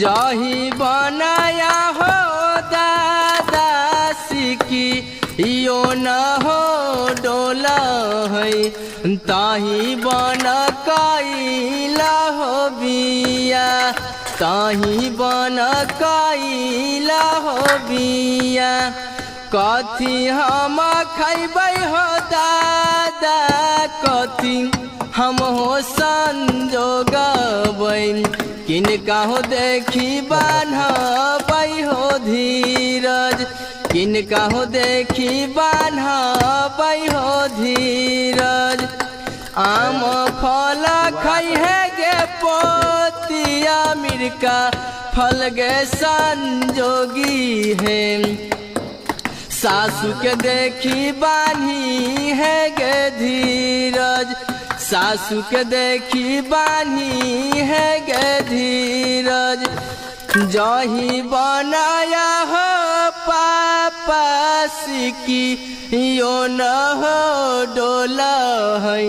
जही बनाया हो दादा सिकी यो न हो डोला है ताही बन कैला हो बिया ताही बन कैला हो बिया कथी हम खैबै हो दादा कथी हम हो संजोगबै किनका हो देखी बान्हबै हो धीरज किनका हो देखी बान्हबै हो धीरज आम फल खै है गे पोतिया मिर्का फल गे संजोगी है सासू के देखी बान्ही है गे धीरज सासू के देखी बान्ही है गे धीरज जही बनाया हो पापा सिकी यो न हो डोला है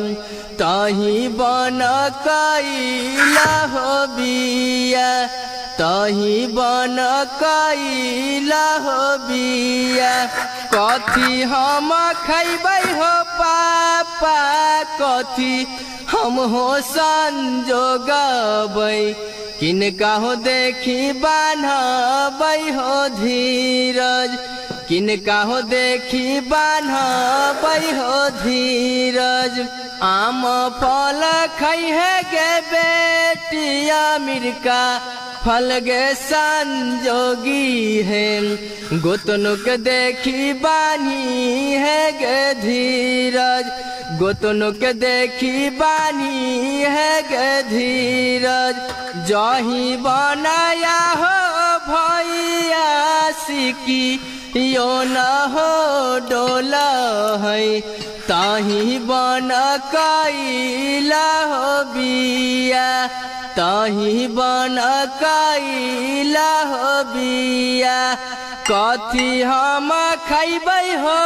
ताही बन कैला हो बिया ताही बन कैला हो बिया कथी हम खैबै हो पापा कथी हम हो संजोगबै किनका हो देखी बान्हबै हो धीरज किनका हो देखी बान्हबै हो धीरज आम फल खै है गे बेटिया मिर्का फल गे संजोगी है गोतनों के देखी बानी है गे धीरज गोतनों के देखी बानी है गे धीरज जही बनाया हो भैया सिकी यो न हो डोला है ताही बन कैला हो बिया ताही बन कैला हो बिया कथी हम खैबै हो